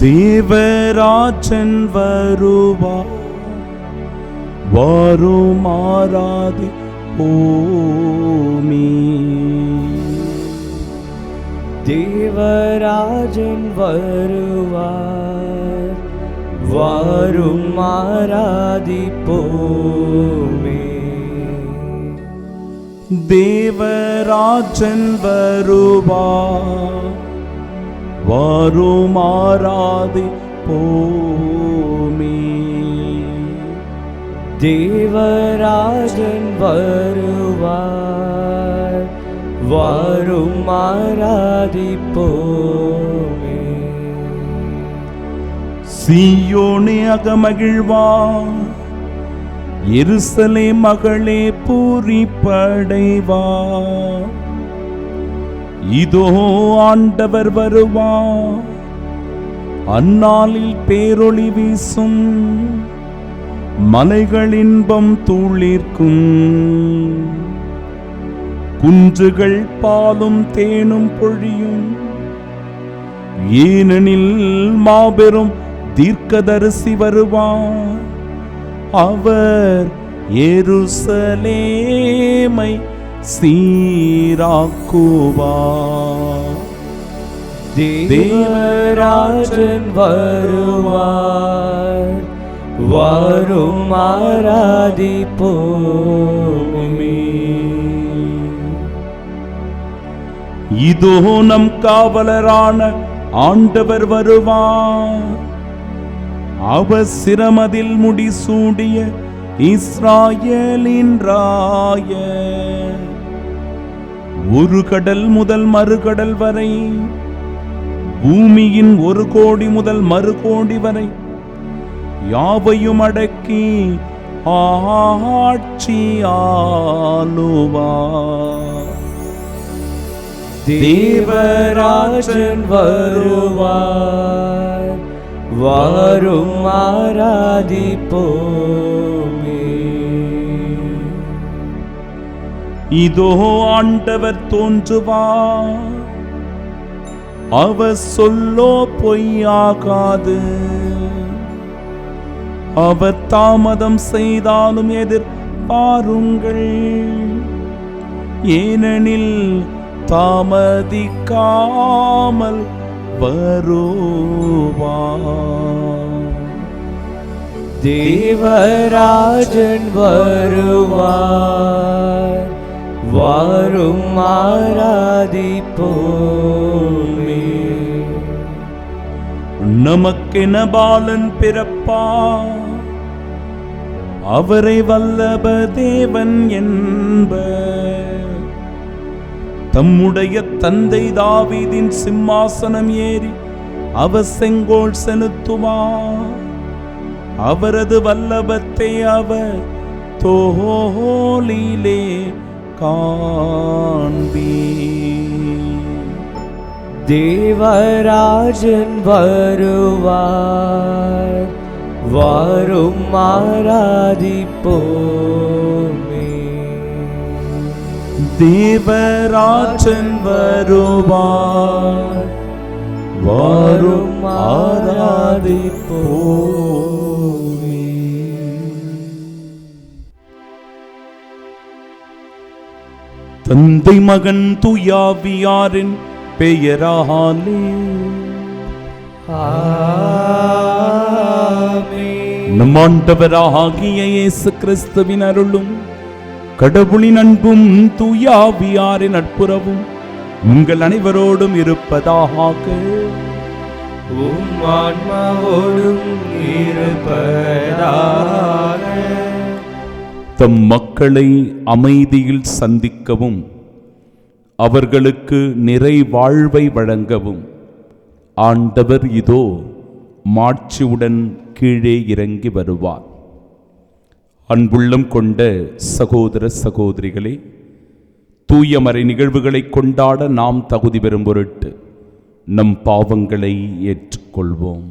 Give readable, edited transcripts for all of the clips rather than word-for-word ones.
தேவராஜன் வருவார், வாரும் ஆராதிப்போமே. தேவராஜன் வருவார், வாரும் ஆராதிப்போமே. தேவராஜன் வருவார், வாரும் ஆராதிப்போமே. தேவராஜன் வருவார், வாரும் ஆராதிப்போமே. சீயோனே அகமகிழ்வார், எருசலேம் மகளே பூரிப்படைவார். இதோ ஆண்டவர் வருவார், அந்நாளில் பேரொளி வீசும், மலைகள் இன்பம் துளிர்க்கும். குன்றுகள் பாலும் தேனும் பொழியும், ஏனெனில் மாபெரும் தீர்க்கதரிசி வருவார். அவர் எருசலேமை சீராக்குவார். தேவராஜன் வருவார், வாரும் ஆராதிப்போமே. இதோ நம் காவலரான ஆண்டவர் வருவார். அவர் சிரமதில் முடிசூடிய இஸ்ராயேலின் ராயர். ஒரு கடல் முதல் மறுகடல் வரை, பூமியின் ஒரு கோடி முதல் மறுகோடி வரை யாவையும் அடக்கி ஆட்சி ஆளுவார். தேவராஜன் வருவார், வாரும் ஆராதிப்போமே. இதோ ஆண்டவர் தோன்றுவார், அவர் சொல்லோ பொய்யாகாது. அவர் தாமதம் செய்தாலும் எதிர்பாருங்கள், ஏனெனில் தாமதிக்காமல் வருவார். தேவராஜன் வருவார், வாரும் ஆராதிப்போமே. நமக்கென பாலன் பிறப்பார், அவரை வல்லப தேவன் என்பர். தம்முடைய தந்தை தாவீதின் சிம்மாசனம் ஏறி அவர் செங்கோல் செலுத்துவார். அவரது வல்லபத்தை அவர் தோளிலே காண்பீர். தேவராஜன் வருவார், வாரும் ஆராதிப்போமே. தேவராஜன் வருவார், வாரும் ஆராதிப்போமே. தந்தை மகன் தூயாவியாரின் பெயராலே ஆமென். நம் ஆண்டவராகிய இயேசு கிறிஸ்துவின் அருளும் கடவுளின் அன்பும் தூயாவியாரின் நட்புறவும் உங்கள் அனைவரோடும் இருப்பதாக. உம் ஆன்மாவோடும் இருப்பதாக. தம் மக்களை அமைதியில் சந்திக்கவும் அவர்களுக்கு நிறை வாழ்வை வழங்கவும் ஆண்டவர் இதோ மாட்சியுடன் கீழே இறங்கி வருவார். அன்புள்ளம் கொண்ட சகோதர சகோதரிகளே, தூயமறை நிகழ்வுகளை கொண்டாட நாம் தகுதி பெறும் பொருட்டு நம் பாவங்களை ஏற்றுக்கொள்வோம்.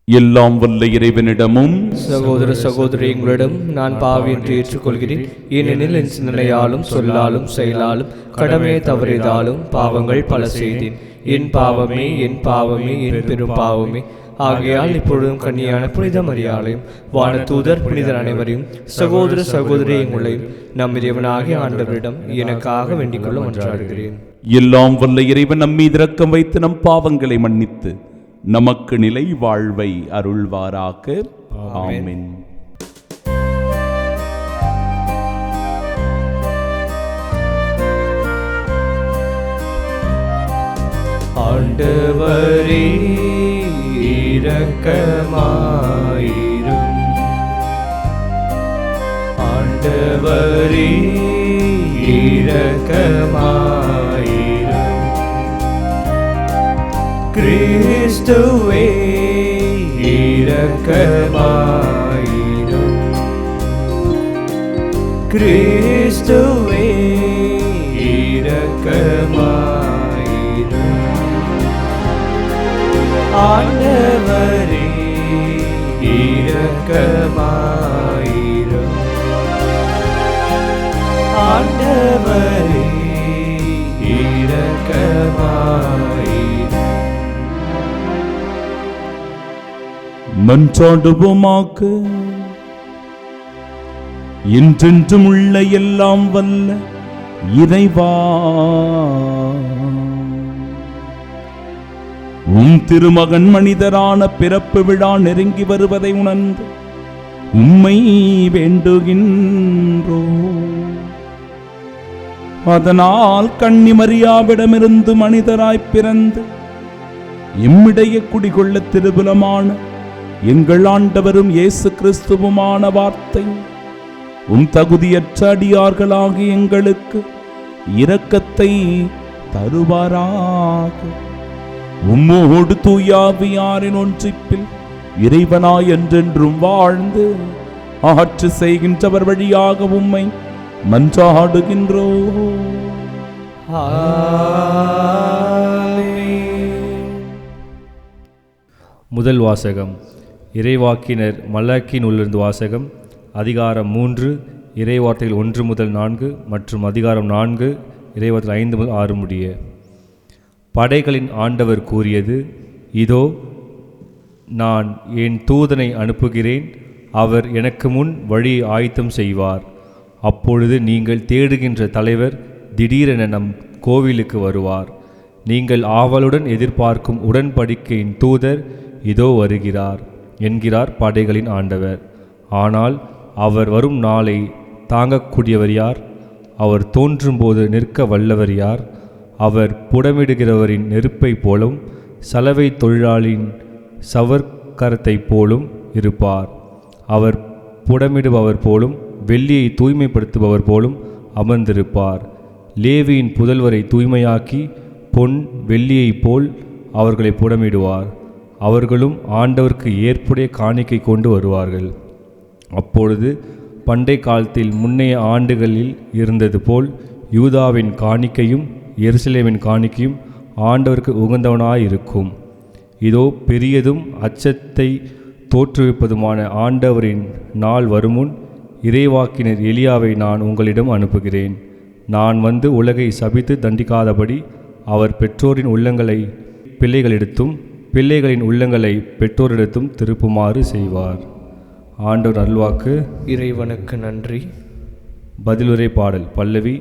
எல்லாம் வல்ல இறைவனிடமும் சகோதர சகோதரி, எங்களிடம் நான் பாவி என்று ஏற்றுக்கொள்கிறேன். ஏனெனில் என் சிந்தனையாலும் சொல்லாலும் செயலாலும் கடமையை தவறியதாலும் பாவங்கள் பல செய்தேன். என் பாவமே, என் பாவமே, என் பெரும் பாவமே. ஆகையால் இப்பொழுதும் கன்னியான புனித மரியாளையும் வானதூதர் புனிதர் அனைவரையும் சகோதர சகோதரி எங்களையும் நம் இறைவனாகிய ஆண்டவரிடம் எனக்காக வேண்டிக் கொள்ள மன்றாடுகிறேன். எல்லாம் வல்ல இறைவன் நம் மீது இரக்கம் வைத்து நம் பாவங்களை மன்னித்து நமக்கு நிலை வாழ்வை அருள்வாராக. ஆமென். ஆண்டவரே இரக்கமாயிரும். ஆண்டவரே இரக்கமாயிரும். கிறிஸ்துவே இரக்கமாயிரும். கிறிஸ்துவே இரக்கமாயிரும். ஆண்டவரே இரக்கமாயிரும். ஆண்டவரே இரக்கமாயிரும். மன்றாடுவோமாக. என்றென்றும் உள்ள எல்லாம் வல்ல இறைவா, உம் திருமகன் மனிதரான பிறப்பு விழா நெருங்கி வருவதை உணர்ந்து உம்மை வேண்டுகின்றோ. அதனால் கன்னி மரியாவிடமிருந்து மனிதராய் பிறந்து எம்மிடையே குடிகொள்ள திருபுலமான எங்கள் ஆண்டவரும் இயேசு கிறிஸ்துவுமான வார்த்தை உம் தகுதியற்ற அடியார்களாகி எங்களுக்கு இரக்கத்தை தருவாராக. உம்மோடு தூயாவியாரின் ஒன்றிப்பில் இறைவனாய் என்றென்றும் வாழ்ந்து ஆட்சி செய்கின்றவர் வழியாக உம்மை மன்றாடுகின்றோ. முதல் வாசகம். இறைவாக்கினர் மலாக்கியின் உள்ளிருந்து வாசகம். அதிகாரம் 3 இறைவார்த்தைகள் 1 முதல் 4 மற்றும் அதிகாரம் 4 இறைவார்த்தைகள் 5 முதல் 6 முடிய. படைகளின் ஆண்டவர் கூறியது, இதோ நான் என் தூதனை அனுப்புகிறேன், அவர் எனக்கு முன் வழி ஆயத்தம் செய்வார். அப்பொழுது நீங்கள் தேடுகின்ற தலைவர் திடீரென நம் கோவிலுக்கு வருவார். நீங்கள் ஆவலுடன் எதிர்பார்க்கும் உடன்படிக்கையின் தூதர் இதோ வருகிறார் என்கிறார் படைகளின் ஆண்டவர். ஆனால் அவர் வரும் நாளை தாங்கக்கூடியவர் யார்? அவர் தோன்றும்போது நிற்க வல்லவர் யார்? அவர் புடமிடுகிறவரின் நெருப்பை போலும் சலவை தொழிலாளின் சவர்க்கரத்தை போலும் இருப்பார். அவர் புடமிடுபவர் போலும் வெள்ளியை தூய்மைப்படுத்துபவர் போலும் அமர்ந்திருப்பார். லேவியின் புதல்வரை தூய்மையாக்கி பொன் வெள்ளியைப் போல் அவர்களை புடமிடுவார். அவர்களும் ஆண்டவருக்கு ஏற்புடைய காணிக்கை கொண்டு வருவார்கள். அப்பொழுது பண்டை காலத்தில் முன்னைய ஆண்டுகளில் இருந்தது போல் யூதாவின் காணிக்கையும் எருசலேமின் காணிக்கையும் ஆண்டவருக்கு உகந்தவனாயிருக்கும். இதோ பெரியதும் அச்சத்தை தோற்றுவிப்பதுமான ஆண்டவரின் நாள் வருமுன் இறைவாக்கினர் எலியாவை நான் உங்களிடம் அனுப்புகிறேன். நான் வந்து உலகை சபித்து தண்டிக்காதபடி அவர் பெற்றோரின் உள்ளங்களை பிள்ளைகளிடத்தும் பிள்ளைகளின் உள்ளங்களை பெற்றோரிடத்தும் திருப்புமாறு செய்வார். ஆண்டவர் அருள்வாக்கு. இறைவனுக்கு நன்றி. பதிலுரை பாடல். பல்லவி.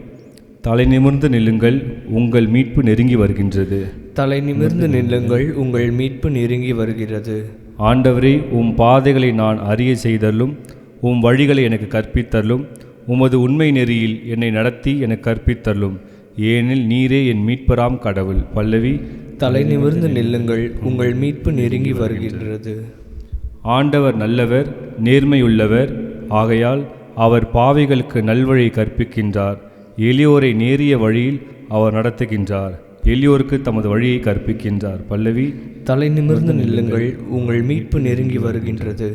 தலை நிமிர்ந்து நில்லுங்கள், உங்கள் மீட்பு நெருங்கி வருகின்றது. தலை நிமிர்ந்து நில்லுங்கள், உங்கள் மீட்பு நெருங்கி வருகிறது. ஆண்டவரே, உம் பாதைகளை நான் அறிய செய்தருளும், உம் வழிகளை எனக்கு கற்பித்தருளும். உமது உண்மை நெறியில் என்னை நடத்தி எனக்கு கற்பித்தருளும். ஏனில் நீரே என் மீட்பராம் கடவுள். பல்லவி. தலை நிமிர்ந்து நில்லுங்கள், உங்கள் மீட்பு நெருங்கி வருகின்றது. ஆண்டவர் நல்லவர், நேர்மையுள்ளவர். ஆகையால் அவர் பாவிகளுக்கு நல்வழி கற்பிக்கின்றார். எளியோரை நேரிய வழியில் அவர் நடத்துகின்றார். எளியோருக்கு தமது வழியை கற்பிக்கின்றார். பல்லவி. தலை நிமிர்ந்து நில்லுங்கள், உங்கள் மீட்பு நெருங்கி வருகின்றது.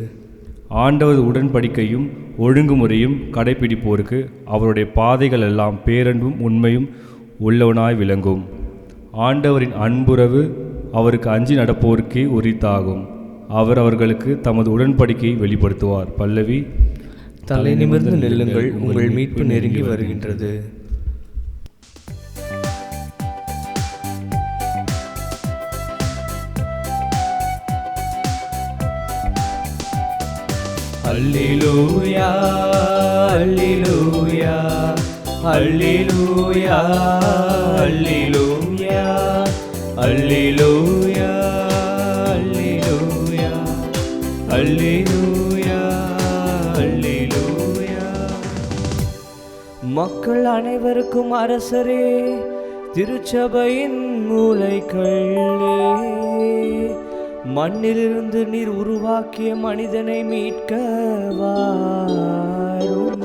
ஆண்டவர் உடன்படிக்கையும் ஒழுங்குமுறையும் கடைப்பிடிப்போருக்கு அவருடைய பாதைகள் எல்லாம் பேரன்பும் உண்மையும் உள்ளவனாய் விளங்கும். ஆண்டவரின் அன்புறவு அவருக்கு அஞ்சி நடப்போருக்கே உரித்தாகும். அவர் அவர்களுக்கு தமது உடன்படிக்கையை வெளிப்படுத்துவார். பல்லவி. தலை நிமிர்ந்து நில்லுங்கள், உங்கள் மீட்பு நெருங்கி வருகின்றது. அல்லேலூயா அல்லேலூயா அல்லேலூயா அல்லேலூயா அல்லேலூயா அல்லேலூயா அல்லேலூயா அல்லேலூயா. மக்கள் அனைவருக்கும் அரசரே, திருச்சபையின் மூலைக்கல்லே, மண்ணிலிருந்து நீர் உருவாக்கிய மனிதனை மீட்க வாரும்.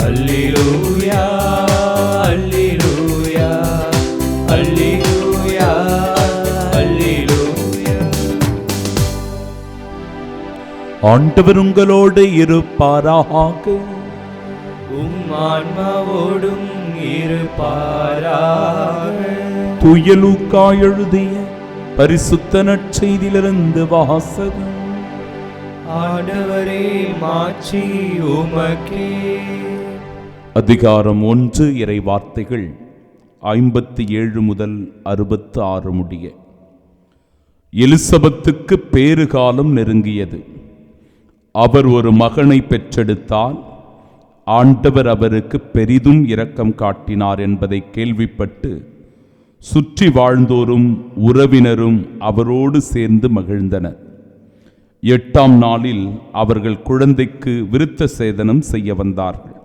அல்லேலூயா அல்லேலூயா அல்லேலூயா அல்லேலூயா. ஆண்டவர் உங்களோடு இருப்பாராக. உம் ஆன்மாவோடும் இருப்பாராக. தூய லூக்கா எழுதிய பரிசுத்த நற்செய்தியிலிருந்து வாசகம். ஆண்டவரே, மாட்சி உமக்கே. அதிகாரம் 1. இறை வார்த்தைகள் 57 முதல் 66 முடிய. எலிசபெத்துக்கு பேறுகாலம் நெருங்கியது. அவர் ஒரு மகனை பெற்றெடுத்தால் ஆண்டவர் அவருக்கு பெரிதும் இரக்கம் காட்டினார் என்பதை கேள்விப்பட்டு சுற்றி வாழ்ந்தோரும் உறவினரும் அவரோடு சேர்ந்து மகிழ்ந்தனர். 8ஆம் நாளில் அவர்கள் குழந்தைக்கு விருத்த சேதனம் செய்ய வந்தார்கள்.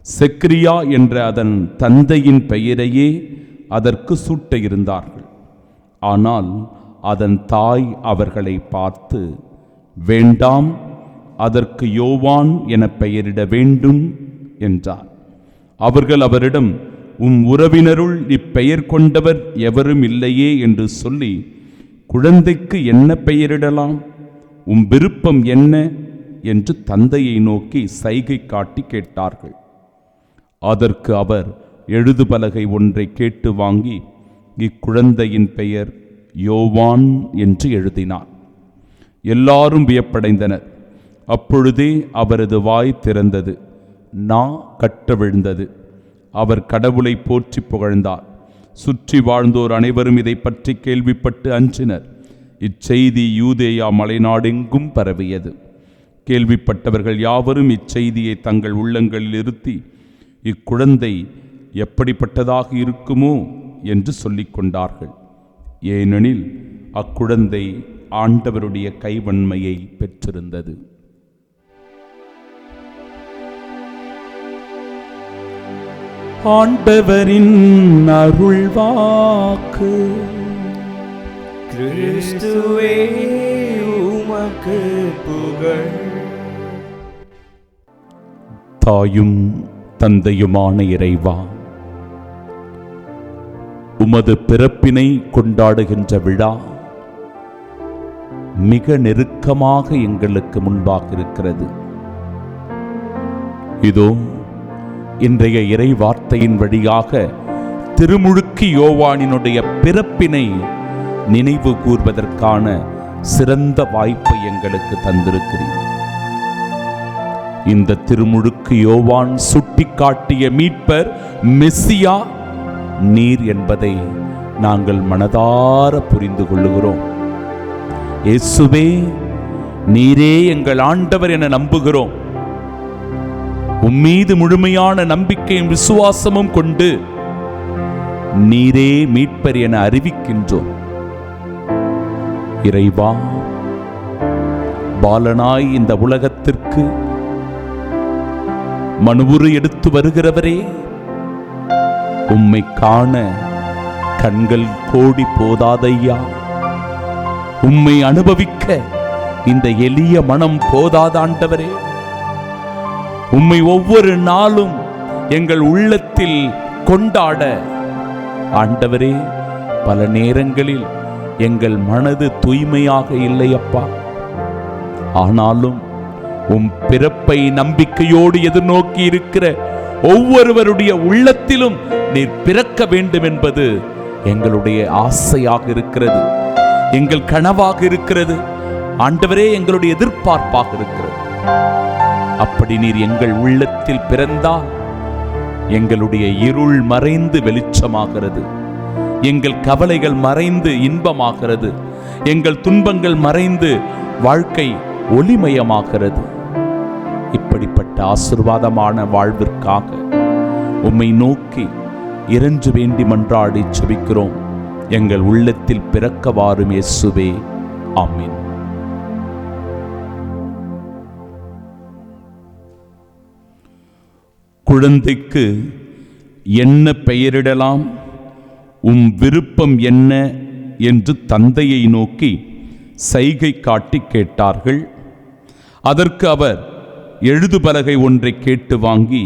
செக்கரியா என்ற அதன் தந்தையின் பெயரையே அதற்கு சூட்ட இருந்தார்கள். ஆனால் அதன் தாய் அவர்களை பார்த்து, வேண்டாம், அதற்கு யோவான் என பெயரிட வேண்டும் என்றார். அவர்கள் அவரிடம், உம் உறவினருள் இப்பெயர் கொண்டவர் எவரும் இல்லையே என்று சொல்லி, குழந்தைக்கு என்ன பெயரிடலாம், உம் விருப்பம் என்ன என்று தந்தையை நோக்கி சைகை காட்டி கேட்டார்கள். அதற்கு அவர் எழுதுபலகை ஒன்றை கேட்டு வாங்கி இக்குழந்தையின் பெயர் யோவான் என்று எழுதினார். எல்லாரும் வியப்படைந்தனர். அப்பொழுதே அவரது வாய் திறந்தது, நா கட்டவிழ்ந்தது. அவர் கடவுளை போற்றி புகழ்ந்தார். சுற்றி வாழ்ந்தோர் அனைவரும் இதை பற்றி கேள்விப்பட்டு அஞ்சினர். இச்செய்தி யூதேயா மலைநாடெங்கும் பரவியது. கேள்விப்பட்டவர்கள் யாவரும் இச்செய்தியை தங்கள் உள்ளங்களில் இருத்தி, இக்குழந்தை எப்படிப்பட்டதாக இருக்குமோ என்று சொல்லிக் கொண்டார்கள். ஏனெனில் அக்குழந்தை ஆண்டவருடைய கைவன்மையை பெற்றிருந்தது. ஆண்டவரின் அருள்வாக்கு. கிறிஸ்துவே உமக்கு புகழ். தாயும் தந்தையுமான இறைவா, உமது பிறப்பினை கொண்டாடுகின்ற விழா மிக நெருக்கமாக எங்களுக்கு முன்பாக இருக்கிறது. இதோ இன்றைய இறை வார்த்தையின் வழியாக திருமுழுக்கு யோவானினுடைய பிறப்பினை நினைவு கூர்வதற்கான சிறந்த வாய்ப்பை எங்களுக்கு தந்திருக்கிறீர். இந்த திருமுழுக்கு யோவான் சுட்டிக்காட்டிய மீட்பர் மெசியா நீர் என்பதை நாங்கள் மனதார புரிந்து கொள்ளுகிறோம். இயேசுவே, நீரே எங்கள் ஆண்டவர் என நம்புகிறோம். உம்மீது முழுமையான நம்பிக்கையும் விசுவாசமும் கொண்டு நீரே மீட்பர் என அறிவிக்கின்றோம். இறைவா, பாலனாய் இந்த உலகத்திற்கு மனுவுரு எடுத்து வருகிறவரே, உம்மை காண கண்கள் கோடி போதாதையா. உம்மை அனுபவிக்க இந்த எளிய மனம் போதாத ஆண்டவரே. உம்மை ஒவ்வொரு நாளும் எங்கள் உள்ளத்தில் கொண்டாட ஆண்டவரே, பல நேரங்களில் எங்கள் மனது தூய்மையாக இல்லையப்பா. ஆனாலும் உம் பிறப்பை நம்பிக்கையோடு எதிர்நோக்கி இருக்கிற ஒவ்வொருவருடைய உள்ளத்திலும் நீர் பிறக்க வேண்டும் என்பது எங்களுடைய ஆசையாக இருக்கிறது. எங்கள் கனவாக இருக்கிறது. ஆண்டவரே, எங்களுடைய எதிர்பார்ப்பாக இருக்கிறது. அப்படி நீர் எங்கள் உள்ளத்தில் பிறந்தால் எங்களுடைய இருள் மறைந்து வெளிச்சமாகிறது, எங்கள் கவலைகள் மறைந்து இன்பமாகிறது, எங்கள் துன்பங்கள் மறைந்து வாழ்க்கை ஒளிமயமாகிறது. இப்படிப்பட்ட ஆசீர்வாதமான வாழ்விற்காக உம்மை நோக்கி இறைஞ்சு வேண்டி மன்றாடி செபிக்கிறோம். எங்கள் உள்ளத்தில் பிறக்க வாரும் இயேசுவே. ஆமென். குழந்தைக்கு என்ன பெயரிடலாம், உம் விருப்பம் என்ன என்று தந்தையை நோக்கி சைகை காட்டி கேட்டார்கள். அதற்கு அவர் எழுதுபலகை ஒன்றை கேட்டு வாங்கி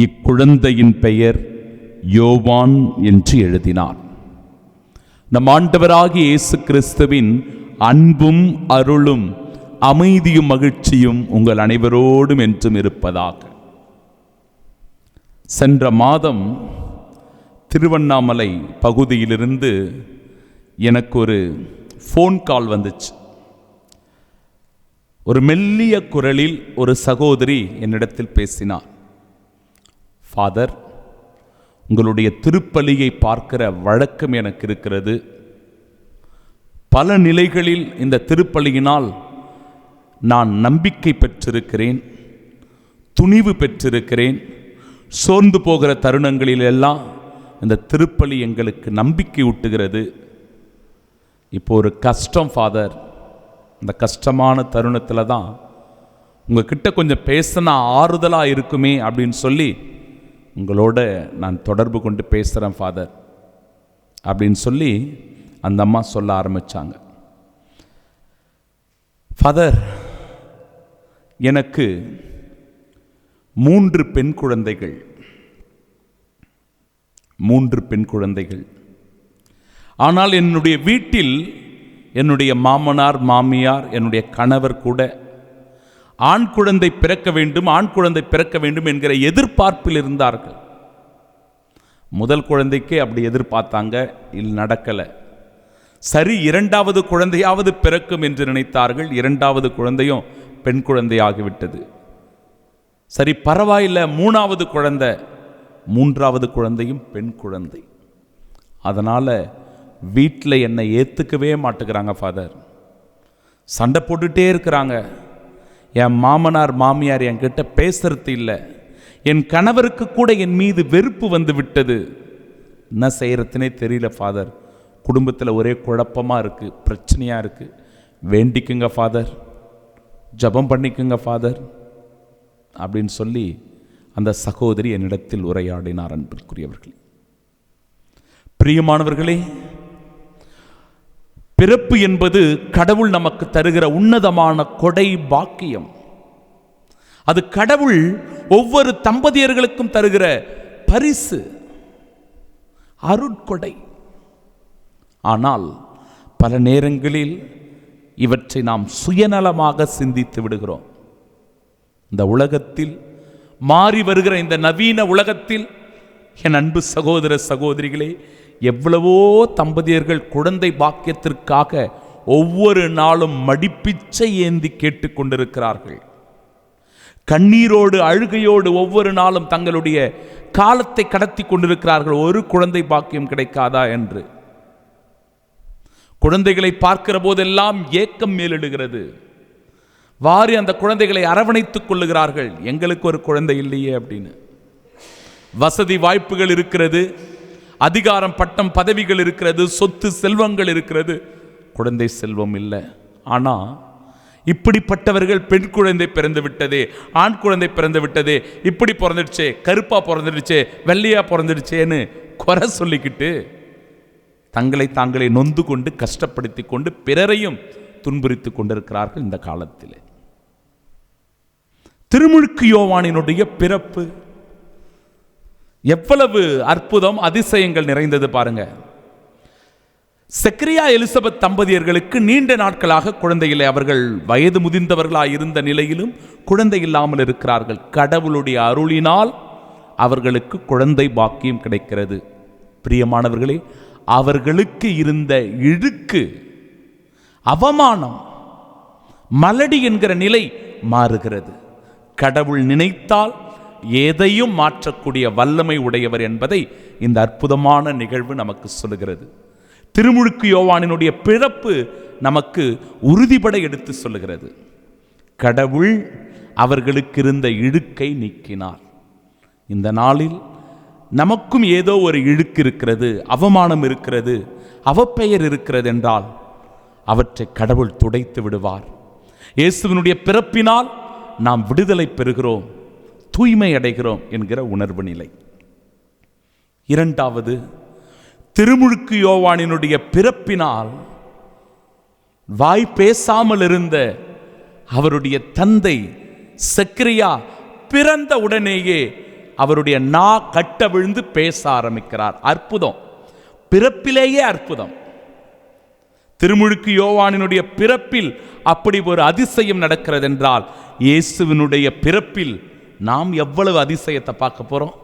இக்குழந்தையின் பெயர் யோவான் என்று எழுதினார். நம் ஆண்டவராகிய இயேசு கிறிஸ்துவின் அன்பும் அருளும் அமைதியும் மகிழ்ச்சியும் உங்கள் அனைவரோடும் என்றும் இருப்பதாக. சென்ற மாதம் திருவண்ணாமலை பகுதியிலிருந்து எனக்கு ஒரு ஃபோன் கால் வந்துச்சு. ஒரு மெல்லிய குரலில் ஒரு சகோதரி என்னிடத்தில் பேசினார். ஃபாதர், உங்களுடைய திருப்பலியை பார்க்கிற வழக்கம் எனக்கு இருக்கிறது. பல நிலைகளில் இந்த திருப்பலியினால் நான் நம்பிக்கை பெற்றிருக்கிறேன், துணிவு பெற்றிருக்கிறேன். சோர்ந்து போகிற தருணங்களில் எல்லாம் இந்த திருப்பலி எங்களுக்கு நம்பிக்கை ஊட்டுகிறது. இப்போ ஒரு கஷ்டம் ஃபாதர், இந்த கஷ்டமான தருணத்தில் தான் உங்ககிட்ட கொஞ்சம் பேசினா ஆறுதலாக இருக்குமே அப்படின்னு சொல்லி உங்களோட நான் தொடர்பு கொண்டு பேசுகிறேன் ஃபாதர் அப்படின்னு சொல்லி அந்த அம்மா சொல்ல ஆரம்பித்தாங்க. ஃபாதர், எனக்கு 3 பெண் குழந்தைகள். ஆனால் என்னுடைய வீட்டில் என்னுடைய மாமனார் மாமியார் என்னுடைய கணவர் கூட ஆண் குழந்தை பிறக்க வேண்டும் என்கிற எதிர்பார்ப்பில் இருந்தார்கள். முதல் குழந்தைக்கே அப்படி எதிர்பார்த்தாங்க, நடக்கலை. சரி, 2வது குழந்தையாவது பிறக்கும் என்று நினைத்தார்கள். 2வது குழந்தையும் பெண் குழந்தையாகிவிட்டது. சரி, பரவாயில்லை, 3வது குழந்தை, 3வது குழந்தையும் பெண் குழந்தை. அதனால் வீட்டில் என்னை ஏற்றுக்கவே மாட்டேங்கிறாங்க ஃபாதர். சண்டை போட்டுகிட்டே இருக்கிறாங்க. என் மாமனார் மாமியார் என்கிட்ட பேசுறது இல்லை. என் கணவருக்கு கூட என் மீது வெறுப்பு வந்து விட்டது. என்ன செய்கிறதுனே தெரியல ஃபாதர். குடும்பத்தில் ஒரே குழப்பமாக இருக்குது, பிரச்சனையாக இருக்குது. வேண்டிக்குங்க ஃபாதர், ஜபம் பண்ணிக்குங்க ஃபாதர் அப்படின்னு சொல்லி அந்த சகோதரி என்னிடத்தில் உரையாடினார். அன்பிற்குரியவர்களே, பிரியமானவர்களே, பிறப்பு என்பது கடவுள் நமக்கு தருகிற உன்னதமான கொடை பாக்கியம். அது கடவுள் ஒவ்வொரு தம்பதியர்களுக்கும் தருகிற பரிசு, அருட்கொடை. ஆனால் பல நேரங்களில் இவற்றை நாம் சுயநலமாக சிந்தித்து விடுகிறோம். இந்த உலகத்தில், மாறி வருகிற இந்த நவீன உலகத்தில் என் அன்பு சகோதர சகோதரிகளே, எவ்வளவோ தம்பதியர்கள் குழந்தை பாக்கியத்திற்காக ஒவ்வொரு நாளும் மடிப்பிச்சை ஏந்தி கேட்டுக்கொண்டிருக்கிறார்கள். கண்ணீரோடு அழுகையோடு ஒவ்வொரு நாளும் தங்களுடைய காலத்தை கடத்தி கொண்டிருக்கிறார்கள். ஒரு குழந்தை பாக்கியம் கிடைக்காதா என்று. குழந்தைகளை பார்க்கிற போதெல்லாம் ஏக்கம் மேலிடுகிறது. வாரி அந்த குழந்தைகளை அரவணைத்துக் கொள்ளுகிறார்கள். எங்களுக்கு ஒரு குழந்தை இல்லையே அப்படின்னு. வசதி வாய்ப்புகள் இருக்கிறது, அதிகாரம் பட்டம் பதவிகள் இருக்கிறது, சொத்து செல்வங்கள் இருக்கிறது, குழந்தை செல்வம் இல்லை. ஆனால் இப்படிப்பட்டவர்கள் பெண் குழந்தை பிறந்து விட்டதே, ஆண் குழந்தை பிறந்து விட்டதே, இப்படி பிறந்துடுச்சே, கருப்பா பிறந்துடுச்சே, வெள்ளையா பிறந்துடுச்சேன்னு குறை சொல்லிக்கிட்டு தங்களை தாங்களே நொந்து கொண்டு கஷ்டப்படுத்தி கொண்டு பிறரையும் துன்புறுத்தி கொண்டிருக்கிறார்கள் இந்த காலத்தில். திருமுழுக்கு யோவானினுடைய பிறப்பு எவ்வளவு அற்புதம், அதிசயங்கள் நிறைந்தது பாருங்க. செக்கரியா எலிசபெத் தம்பதியர்களுக்கு நீண்ட நாட்களாக குழந்தை இல்லை. அவர்கள் வயது முதிர்ந்தவர்களாக இருந்த நிலையிலும் குழந்தை இல்லாமல் இருக்கிறார்கள். கடவுளுடைய அருளினால் அவர்களுக்கு குழந்தை பாக்கியம் கிடைக்கிறது. பிரியமானவர்களே, அவர்களுக்கு இருந்த இழுக்கு அவமானம், மலடி என்கிற நிலை மாறுகிறது. கடவுள் நினைத்தால் எதையும் மாற்றக்கூடிய வல்லமை உடையவர் என்பதை இந்த அற்புதமான நிகழ்வு நமக்கு சொல்லுகிறது. திருமுழுக்கு யோவானினுடைய பிறப்பு நமக்கு உறுதிபட எடுத்து சொல்லுகிறது. கடவுள் அவர்களுக்கு இருந்த இழுக்கை நீக்கினார். இந்த நாளில் நமக்கும் ஏதோ ஒரு இழுக்கு இருக்கிறது, அவமானம் இருக்கிறது, அவப்பெயர் இருக்கிறது என்றால் அவற்றை கடவுள் துடைத்து விடுவார். இயேசுவினுடைய பிறப்பினால் நாம் விடுதலை பெறுகிறோம், தூய்மை அடைகிறோம் என்கிற உணர்வு நிலை. இரண்டாவது, திருமுழுக்கு யோவானினுடைய பிறப்பினால் வாய் பேசாமல் இருந்த அவருடைய தந்தை சக்கரியா பிறந்த உடனேயே அவருடைய நா கட்ட விழுந்து பேச ஆரம்பிக்கிறார். அற்புதம், பிறப்பிலேயே அற்புதம். திருமுழுக்கு யோவானினுடைய பிறப்பில் அப்படி ஒரு அதிசயம் நடக்கிறது என்றால், இயேசுவினுடைய பிறப்பில் நாம் எவ்வளவு அதிசயத்தை பார்க்க போறோம்,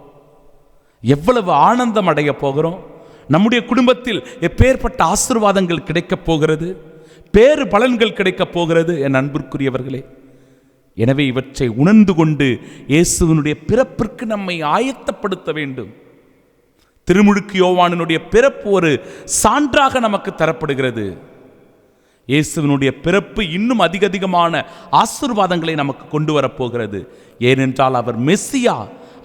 எவ்வளவு ஆனந்தம் அடைய போகிறோம். நம்முடைய குடும்பத்தில் எப்பேற்பட்ட ஆசீர்வாதங்கள் கிடைக்கப் போகிறது, பேறு பலன்கள் கிடைக்கப் போகிறது என் அன்பிற்குரியவர்களே. எனவே இவற்றை உணர்ந்து கொண்டு இயேசுவினுடைய பிறப்பிற்கு நம்மை ஆயத்தப்படுத்த வேண்டும். திருமுழுக்கு யோவானினுடைய பிறப்பு ஒரு சான்றாக நமக்கு தரப்படுகிறது. இயேசுவினுடைய பிறப்பு இன்னும் அதிகமான ஆசீர்வாதங்களை நமக்கு கொண்டு வரப்போகிறது. ஏனென்றால் அவர் மெசியா.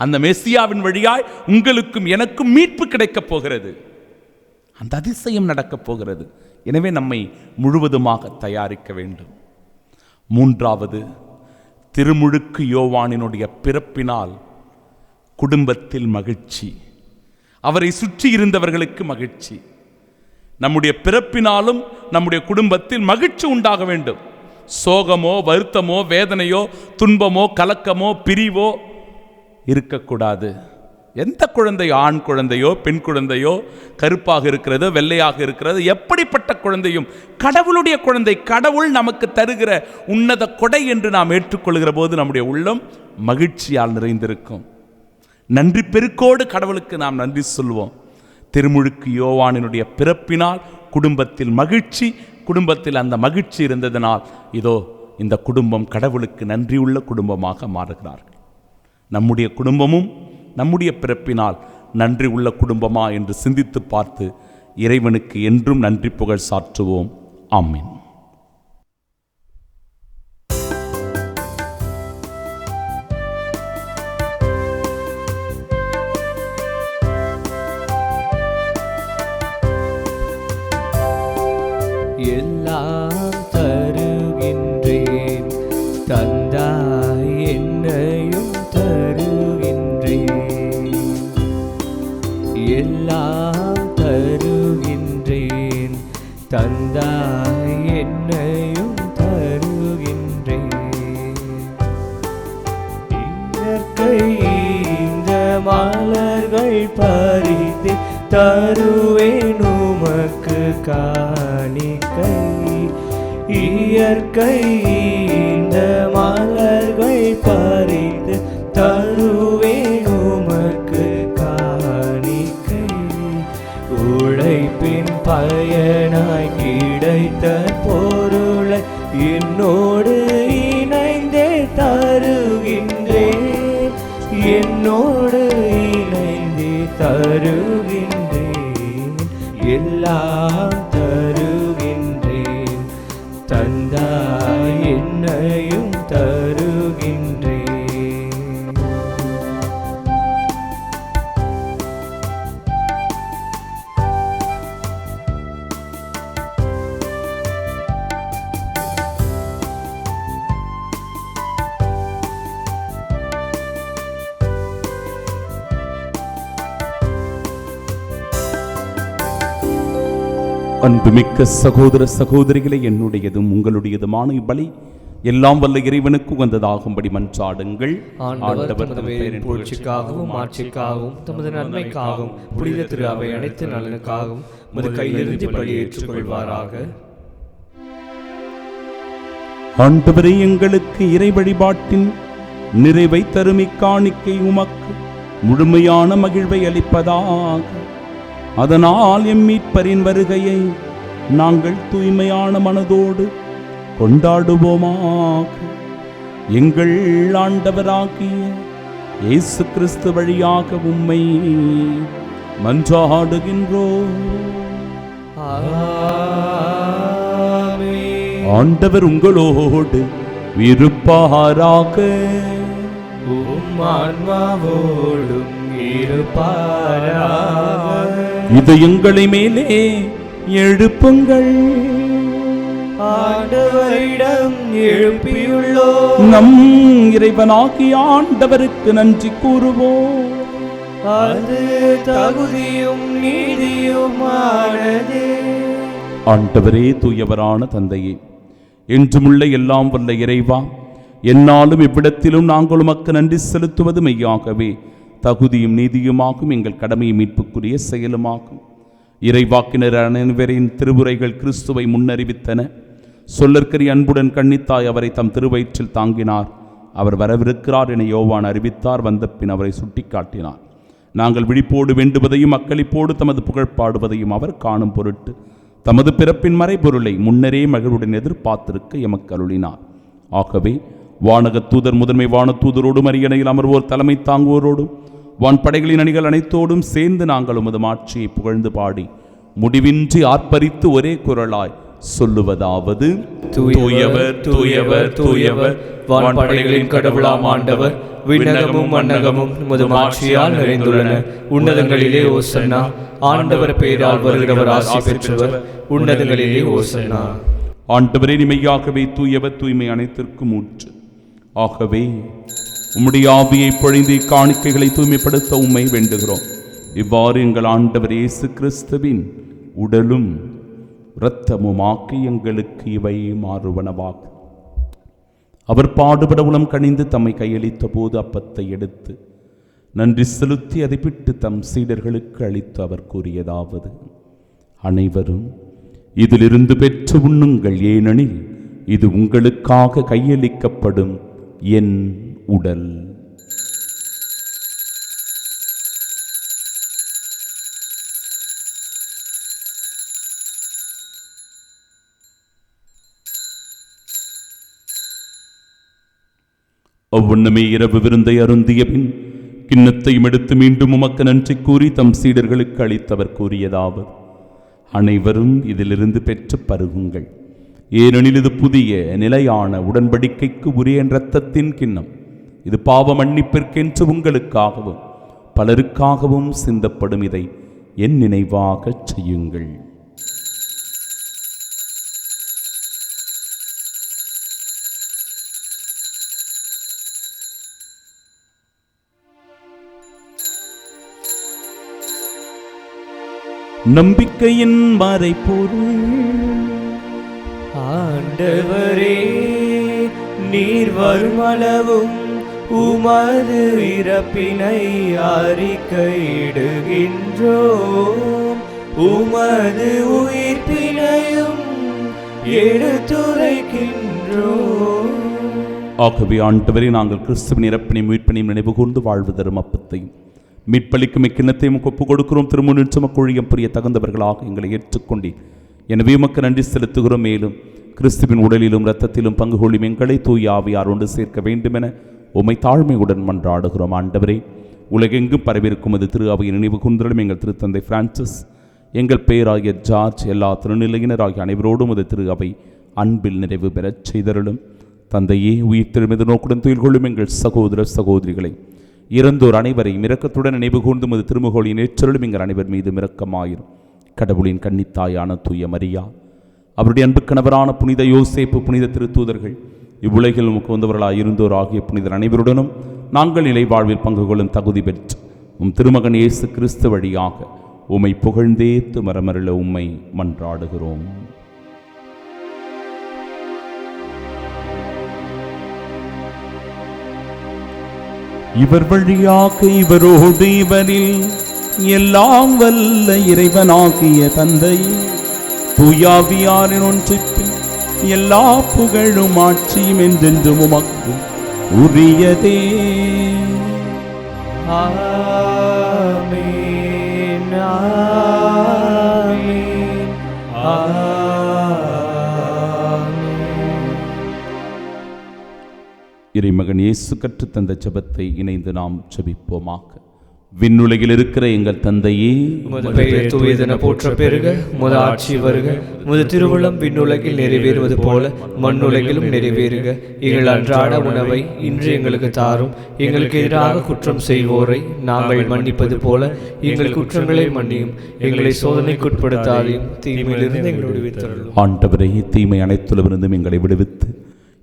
அந்த மெசியாவின் வழியாய் உங்களுக்கும் எனக்கும் மீட்பு கிடைக்கப் போகிறது. அந்த அதிசயம் நடக்கப் போகிறது. எனவே நம்மை முழுவதுமாக தயாரிக்க வேண்டும். மூன்றாவது, திருமுழுக்கு யோவானினுடைய பிறப்பினால் குடும்பத்தில் மகிழ்ச்சி, அவரை சுற்றி இருந்தவர்களுக்கு மகிழ்ச்சி. நம்முடைய பிறப்பினாலும் நம்முடைய குடும்பத்தில் மகிழ்ச்சி உண்டாக வேண்டும். சோகமோ, வருத்தமோ, வேதனையோ, துன்பமோ, கலக்கமோ, பிரிவோ இருக்கக்கூடாது. எந்த குழந்தையோ, ஆண் குழந்தையோ பெண் குழந்தையோ, கருப்பாக இருக்கிறது வெள்ளையாக இருக்கிறது, எப்படிப்பட்ட குழந்தையும் கடவுளுடைய குழந்தை. கடவுள் நமக்கு தருகிற உன்னத கொடை என்று நாம் ஏற்றுக்கொள்கிற போது நம்முடைய உள்ளம் மகிழ்ச்சியால் நிறைந்திருக்கும். நன்றி பெருக்கோடு கடவுளுக்கு நாம் நன்றி சொல்வோம். திருமுழுக்கு யோவானினுடைய பிறப்பினால் குடும்பத்தில் மகிழ்ச்சி, குடும்பத்தில் அந்த மகிழ்ச்சி இருந்ததனால் இதோ இந்த குடும்பம் கடவுளுக்கு நன்றியுள்ள குடும்பமாக மாறுகிறார்கள். நம்முடைய குடும்பமும் நம்முடைய பிறப்பினால் நன்றி உள்ள குடும்பமா என்று சிந்தித்து பார்த்து இறைவனுக்கு என்றும் நன்றி புகழ் சாற்றுவோம். ஆமென். எல்லாம் தருகின்றேன் தந்தாய், என்னையும் தருகின்றேன். எல்லாம் தருகின்றேன் தந்தாய், என்னையும் தருகின்றேன். இயற்கை இந்த மலர்கள் பறித்து தருவேன் உமக்கு காணிக்கை. இயற்கை இந்த மலர்கள் பறித்து தருவேன் உமக்கு காணிக்கை. உழைப்பின் பயனாய் கிடைத்த பொருளை என்னோடு இணைந்தே தருகின்றேன். என்னோடு இணைந்தே தருகின்றேன். எல்லாம் தருகின்றேன் தந்தாய், என்னையும் தருகின்றேன். அன்புமிக்க சகோதர சகோதரிகளை, என்னுடையதும் உங்களுடையதுமான இப்பலி எல்லாம் வல்ல இறைவனுக்கு உகந்ததாகும்படி மன்றாடுங்கள். ஆண்டவர் தமது பெயரின் புகழ்ச்சிக்காகவும் ஆட்சிக்காகவும் தமது நன்மைக்காகவும் புனித திரு அவை அனைத்து நலனுக்காகவும் உமது கையிலிருந்து பலி ஏற்றுக்கொள்வாராக. ஆண்டவரே, எங்களுக்கு இறை வழிபாட்டின் நிறைவை தரும் இக்காணிக்கை உமக்கு முழுமையான மகிழ்வை அளிப்பதாக. அதனால் எம் மீட்பரின் வருகையை நாங்கள் தூய்மையான மனதோடு கொண்டாடுவோமாக. எங்கள் ஆண்டவராகிய இயேசு கிறிஸ்து வழியாக உம்மை மன்றாடுகின்றோம். ஆண்டவர் உங்களோடு இருப்பாராக. உம் ஆன்மாவோடும் இருப்பாராக. இதயங்களை மேலே எழுப்புங்கள். ஆண்டவரிடம் எழுப்பியுள்ளோம். நம் இறைவனாகிய ஆண்டவருக்கு நன்றி கூறுவோம். அது தகுதியும் நீதியுமானதே. ஆண்டவரே, தூயவரான தந்தையே, என்றுமுள்ள எல்லாம் வல்ல இறைவா, என்னாலும் இவ்விடத்திலும் நாங்கள் உமக்கு நன்றி செலுத்துவது மெய்யாகவே தகுதியும் நீதியுமாகும். எங்கள் கடமை மீட்புக்குரிய செயலுமாகும். இறைவாக்கினர் அனைவரின் திருவுரைகள் கிறிஸ்துவை முன்னறிவித்தன. சொல்லற்கரிய அன்புடன் கண்ணித்தாய் அவரை தம் திருவயிற்றில் தாங்கினார். அவர் வரவிருக்கிறார் என யோவான் அறிவித்தார். வந்த பின் அவரை சுட்டிக்காட்டினார். நாங்கள் விழிப்போடு வேண்டுவதையும் அக்களிப்போடு தமது புகழ் பாடுவதையும் அவர் காணும் பொருட்டு தமது பிறப்பின் மறைபொருளை முன்னரே மகிழ்வுடன் எதிர்பார்த்திருக்க எமக்கு அருளினார். ஆகவே வானகத் தூதர் முதன்மை வானத்தூதரோடும் அரியணையில் அமர்வோர் தலைமை தாங்குவோரோடும் வான் படைகளின் அணிகள் அனைத்தோடும் சேர்ந்து நாங்கள் உமது மாட்சியை புகழ்ந்து பாடி முடிவின்றி ஆர்ப்பரித்து ஒரே குரலாய் சொல்லுவதாவது: தூயவர் தூயவர் தூயவர், வான் படைகளின் கடவுளாம் ஆண்டவர், விண்ணகமும் மண்ணகமும் உமது மாட்சியால் நிறைந்துள்ளன. உன்னதங்களிலே ஓசன்னா. ஆண்டவர் பெயரால் வருகிறவர் ஆசி பெற்றவர். உன்னதங்களிலே ஓசன்னா. ஆண்டவரே, நிமையாகவே தூயவர், தூய்மை அனைத்திற்கும் ஊற்று. ஆகவே உம்முடைய ஆவியை பொழிந்து காணிக்கைகளை தூய்மைப்படுத்த உம்மை வேண்டுகிறோம். இவ்வாறு எங்கள் ஆண்டவர் இயேசு கிறிஸ்துவின் உடலும் இரத்தமுமாக்கி எங்களுக்கு இவை மாறுவனவாகும். அவர் பாடுபட உளம் கனிந்து தம்மை கையளித்த போது அப்பத்தை எடுத்து நன்றி செலுத்தி அதை பிட்டு தம் சீடர்களுக்கு அளித்து அவர் கூறியதாவது: அனைவரும் இதிலிருந்து பெற்று உண்ணுங்கள், ஏனெனில் இது உங்களுக்காக கையளிக்கப்படும் என் உடல். அவ்வண்ணமே இரவு விருந்தை அருந்திய பின் கிண்ணத்தையும் எடுத்து மீண்டும் உமக்கு நன்றி கூறி தம் சீடர்களுக்கு அளித்தவர் கூறியதாவது: அனைவரும் இதிலிருந்து பெற்று பருகுங்கள், ஏனெனில் இது புதிய நிலையான உடன்படிக்கைக்கு உரிய இரத்தத்தின் கிண்ணம். இது பாவ மன்னிப்பிற்கென்று உங்களுக்காகவும் பலருக்காகவும் சிந்தப்படும். இதை என் நினைவாக செய்யுங்கள். நம்பிக்கையின் மறைபொருள். ஆண்டவரே, நீர் வருமளவும் உமது இறப்பினை அறிக்கையிடுகின்றோம், உமது உயிர்ப்பினையும் எடுத்துரைக்கின்றோம். ஆகவே ஆண்டவரே, நாங்கள் கிறிஸ்துவின் இறப்பினையும் உயிர்ப்பினையும் நினைவு கூர்ந்து வாழ்வு தரும் அப்பத்தையும் மீட்பளிக்கும் இக்கிண்ணத்தையும் ஒப்புக் கொடுக்கிறோம். திருமுன் சுமக்கொழியம் புரிய தகுந்தவர்களாக எங்களை ஏற்றுக்கொண்டீர். எனவே உமக்கு நன்றி செலுத்துகிறோம். மேலும் கிறிஸ்துவின் உடலிலும் இரத்தத்திலும் பங்கு கொள்ளும் எங்களை தூய ஆவியார் ஒன்று சேர்க்க வேண்டுமென உம்மை தாழ்மையுடன் மன்றாடுகிறோம். ஆண்டவரே, உலகெங்கும் பரவிருக்கும் அது திரு அவையை நினைவு கூர்ந்தலும் எங்கள் திருத்தந்தை பிரான்சிஸ், எங்கள் பேராகிய ஜார்ஜ், எல்லா திருநிலையினராகிய அனைவரோடும் அது திரு அவை அன்பில் நிறைவு பெறச் செய்தருளும். தந்தையே, உயிர் திருமதி நோக்குடன் துயில் கொள்ளும் எங்கள் சகோதர சகோதரிகளை, இறந்தோர் அனைவரையும் இரக்கத்துடன் நினைவு கூர்ந்து மது திருமுகோளின் ஏற்றலும் எங்கள் அனைவர் மீது இரக்கமாயிரும். கடவுளின் கன்னித்தாயான தூய மரியா, அவருடைய அன்பு கணவரான புனித யோசேப்பு, புனித திருத்தூதர்கள், இவ்வுலகில் நமக்கு வந்தவர்களாக இருந்தோர் ஆகிய புனிதர் அனைவருடனும் நாங்கள் நிலை வாழ்வில் பங்கு கொள்ளும் தகுதி பெற்று உம் திருமகன் இயேசு கிறிஸ்து வழியாக உம்மை புகழ்ந்தேத்து மரமருள உம்மை மன்றாடுகிறோம். இவர் வழியாக இவரோடு இவரில் எல்லாம் வல்ல இறைவனாகிய தந்தை தூயாவியாரின் ஒன்றிப்பில் எல்லா புகழும் ஆட்சியும் என்றென்றும் உமக்கு உரியதே. ஆமென், ஆமென், ஆமென். இயேசு கற்றுத்தந்த ஜெபத்தை இணைந்து நாம் ஜெபிப்போமாக. விண்ணுலகில் இருக்கிற எங்கள் தந்தையே, உமது பெயர் தூயதென போற்ற பெருக, உமது ஆட்சி வருக, உமது திருவுளம் விண்ணுலகில் நிறைவேறுவது போல மண்ணுலகிலும் நிறைவேறுக. எங்கள் அன்றாட உணவை இன்று எங்களுக்கு தாரும். எங்களுக்கு எதிராக குற்றம் செய்வோரை நாங்கள் மன்னிப்பது போல எங்கள் குற்றங்களை மன்னியும். எங்களை சோதனைக்குட்படுத்தாதையும் தீமையிலிருந்து எங்களை விடுவித்தருளும். ஆண்டவரே, தீமை அனைத்திலுமிருந்தும் எங்களை விடுவித்து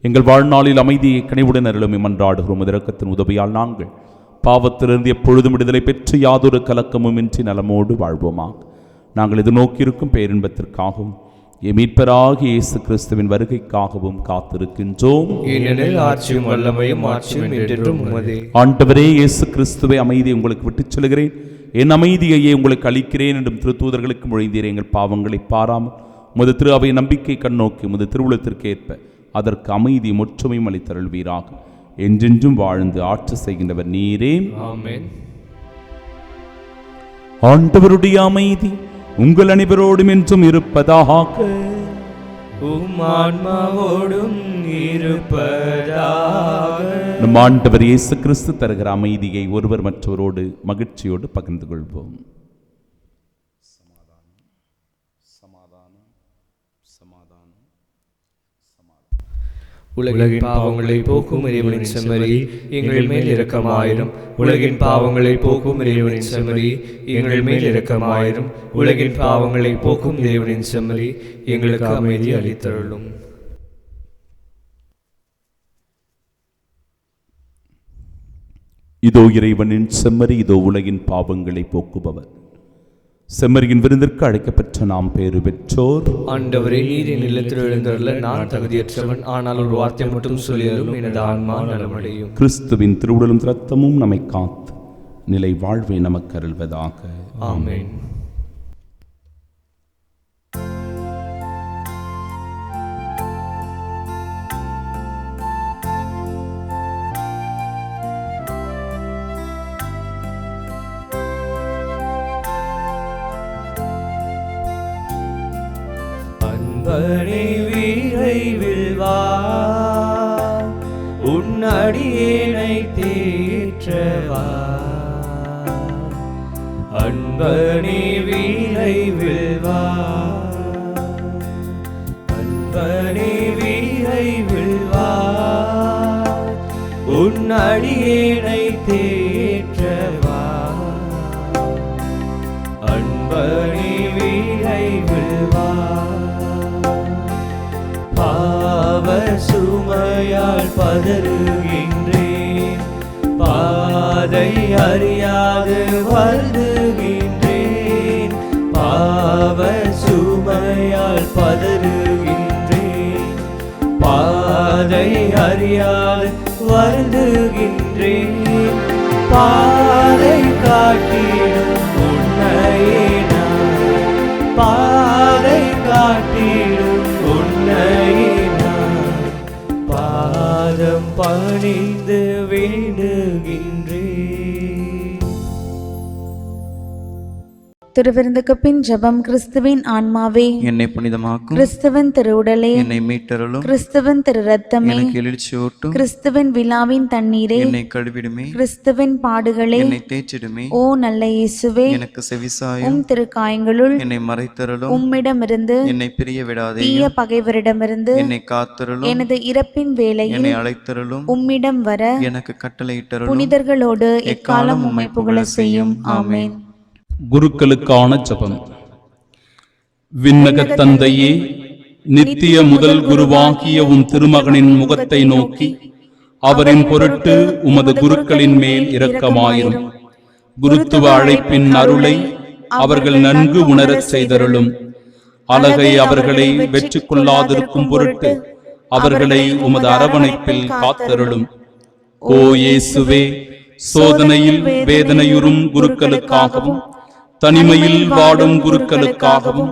எங்கள் வாழ்நாளில் அமைதியை கனிவுடன் அருளும் மன்றாடுகிறோம். இரக்கத்தின் உதவியால் நாங்கள் பாவத்திலிருந்து எப்பொழுதும் விடுதலை பெற்று யாதொரு கலக்கமும் இன்றி நலமோடு வாழ்வோமாக. நாங்கள் இது நோக்கியிருக்கும் பேரின்பத்திற்காகவும் என் மீட்பராகிய இயேசு கிறிஸ்துவின் வருகைக்காகவும் காத்திருக்கின்றோம். ஏனெனில் ஆட்சியும் வல்லமையும் மாட்சியும் என்றென்றும் உமதே. ஆண்டவரே இயேசு கிறிஸ்துவை, அமைதியை உங்களுக்கு விட்டுச் சொல்கிறேன், என் அமைதியையே உங்களுக்கு அளிக்கிறேன் என்றும் திருத்தூதர்களுக்கு மொழிந்தீரே. எங்கள் பாவங்களை பாராமல் உமது திரு அவை நம்பிக்கை கண்ணோக்கி உமது திருவுளத்திற்கு ஏற்ப அதற்கு அமைதி முற்றுமையும் அளித்தருள்வீராக. என்றென்றும் வாழ்ந்து ஆட்சி செய்கின்றவர் நீரே. ஆமென். ஆண்டவருடைய அமைதி உங்கள் அனைவரோடும் என்றும் இருப்பதாக. உம் ஆன்மாவோடும் இருப்பதாக. நம் ஆண்டவர் இயேசு கிறிஸ்து தருகிற அமைதியை ஒருவர் மற்றவரோடு மகிழ்ச்சியோடு பகிர்ந்து கொள்வோம். உலகின் பாவங்களை போக்கும் இறைவனின் செம்மறி, எங்கள் மேல் இரக்கமாயிரும். உலகின் பாவங்களை போக்கும் இறைவனின் செம்மறி, எங்கள் மேல் இரக்கமாயிரும். உலகின் பாவங்களை போக்கும் இறைவனின் செம்மறி, எங்களுக்கு அமைதி அளித்தருளும். இதோ இறைவனின் செம்மறி, இதோ உலகின் பாவங்களை போக்குபவர். செம்மறியின் விருந்திற்கு அழைக்கப்பெற்ற நாம் பேறு பெற்றோர். ஆண்டவரே, நீர் என் இல்லத்தில் எழுந்தருள நான் தகுதியற்றவன். ஆனால் ஒரு வார்த்தை மட்டும் சொல்லியருளும், எனது ஆன்மா நலமடையும். கிறிஸ்துவின் திருவுடலும் இரத்தமும் நம்மை காத்து நிலை வாழ்வை நமக்கு அருள்வதாக. ஆமென். அன்பனே விரைவில் வா, உன் அடியேனை தேற்றவா. அன்பனே விரைவில் வா, அன்பனே விரைவில் வா, உன் அடியேனை தேற்றவா. அன்பனே விரைவில் வா. பாவ சுமையால் பதறுகின்றேன், பாதை அறியாது வருந்துகின்றேன். பாவ சுமையால் பதறுகின்றேன், பாதை அறியாது வருந்துகின்றேன். பாதை காட்டிடும் உன்னையே நான், பாதை காட்டிடும் உன்னையே நான் பாதம் பணிந்து வேண்டுகின்றேன். திருவிருந்துக்கு பின் ஜெபம். கிறிஸ்துவின் ஆன்மாவே என்னை புனிதமாக்கும், கிறிஸ்துவின் திருவுடலே என்னை மீட்டருளும், கிறிஸ்துவின் திரு ரத்தமே எனக்கு எழுச்சியூட்டும், கிறிஸ்துவின் விழாவின் தண்ணீரே என்னை கழுவிடுமே, கிறிஸ்துவின் பாடுகளே என்னை தேய்ச்சிடுமே. ஓ நல்ல இயேசுவே, எனக்கு செவிசாயும், உம் திருக்காயங்களுள் என்னை மறைத்தருளும், உம்மிடமிருந்து என்னை பிரிய விடாதே, தீய பகைவரிடமிருந்து என்னை காத்தருளும், எனது இறப்பின் வேளையில் என்னை அழைத்தருளும், உம்மிடம் வர எனக்கு கட்டளையிட்டருளும். புனிதர்களோடு எக்காலம் உம்மை புகழ செய்யும். ஆமென். குருக்களுக்கான ஜெபம். விண்ணகத் தந்தையே, நித்திய முதல் குருவாகிய உம் திருமகனின் முகத்தை நோக்கி அவரின் பொருட்டு உமது குருக்களின் மேல் இரக்கமாயிரும். குருத்துவ அழைப்பின் அருளை அவர்கள் நன்கு உணரச் செய்தருளும். அழகை அவர்களை வெற்றி கொள்ளாதிருக்கும் பொருட்டு அவர்களை உமது அரவணைப்பில் காத்தருளும். ஓ இயேசுவே, சோதனையில் வேதனையுறும் குருக்களுக்காகவும் தனிமையில் வாடும் குருக்களுக்காகவும்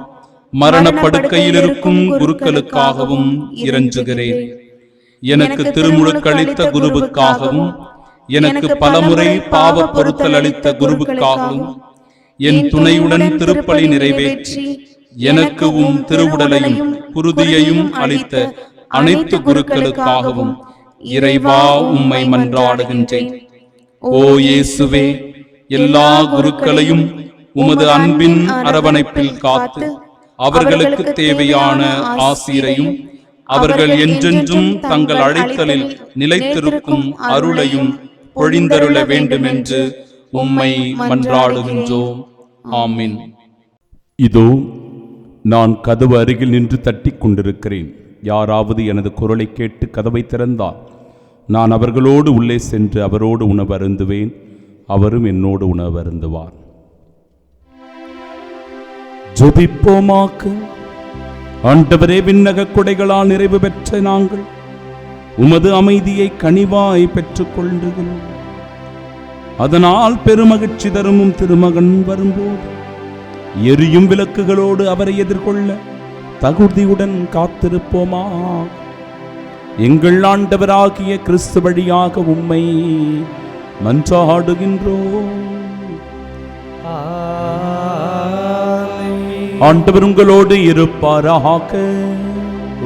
மரணப்படுக்கையில் இருக்கும் குருக்களுக்காகவும் இறைஞ்சுகிறேன். எனக்கு திருமுழுக்களித்த குருவுக்காகவும் எனக்கு பலமுறை பாவ பொருத்தல் அளித்த குருவுக்காகவும் என் துணையுடன் திருப்பலி நிறைவேற்றி எனக்கு உம் திருவுடலையும் குருதியையும் அளித்த அனைத்து குருக்களுக்காகவும் இறைவா உம்மை மன்றாடுகின்றேன். ஓ இயேசுவே, எல்லா குருக்களையும் உமது அன்பின் அரவணைப்பில் காத்து அவர்களுக்கு தேவையான ஆசீரையும் அவர்கள் என்றென்றும் தங்கள் அழைத்தலில் நிலைத்திருக்கும் அருளையும் பொழிந்தருள வேண்டுமென்று உம்மை மன்றாடுகின்றோம். ஆமீன். இதோ நான் கதவு அருகில் நின்று தட்டிக் கொண்டிருக்கிறேன். யாராவது எனது குரலை கேட்டு கதவை திறந்தால் நான் அவர்களோடு உள்ளே சென்று அவரோடு உணவு அருந்துவேன், அவரும் என்னோடு உணவு அருந்துவார். ஜெபிப்போமாக. ஆண்டவரே, விண்ணக கொடைகளால் நிறைவு பெற்ற நாங்கள் உமது அமைதியை கனிவாய் பெற்றுக் கொள்கிறோம். அதனால் பெருமகிழ்ச்சி தரும் திருமகன் வரும்போது எரியும் விளக்குகளோடு அவரை எதிர்கொள்ள தகுதியுடன் காத்திருப்போமா. எங்கள் ஆண்டவராகிய கிறிஸ்து வழியாக உம்மை மன்றாடுகின்றோம். ஆண்டவர் உங்களோடு இருப்பாராக.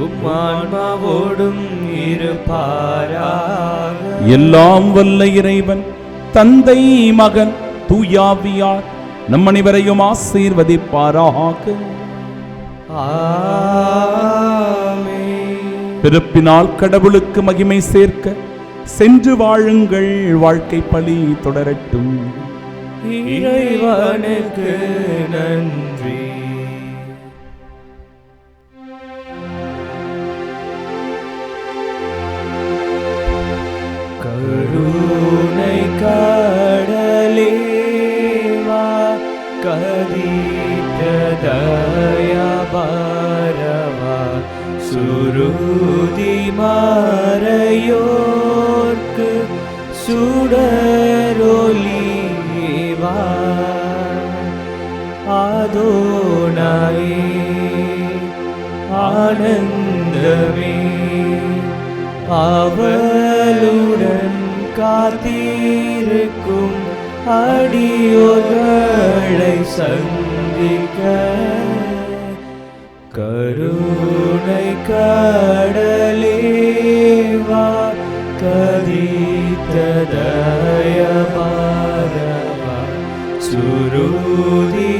உம்மான்மாவோடும் இருப்பாராக. எல்லாம் வல்ல இறைவன் தந்தை, மகன், தூயாவியார் நம் அனைவரையும் ஆசீர்வதிப்பாராக. பிறப்பினால் கடவுளுக்கு மகிமை சேர்க்க சென்று வாழுங்கள். வாழ்க்கை பலி தொடரட்டும். இறைவனுக்கு நன்றி. கருணை கடலே வா, கதித்த தயாபரவா, சுருதி மறையோர்க்கு சுடரொளிவா. ஆதோனாயே ஆனந்தமே, அவளுடன் காத்திருக்கும் அடியோர்களை சந்திக்க. கருணை கடலே வா, கதித்த தயபாரவா, சுருதி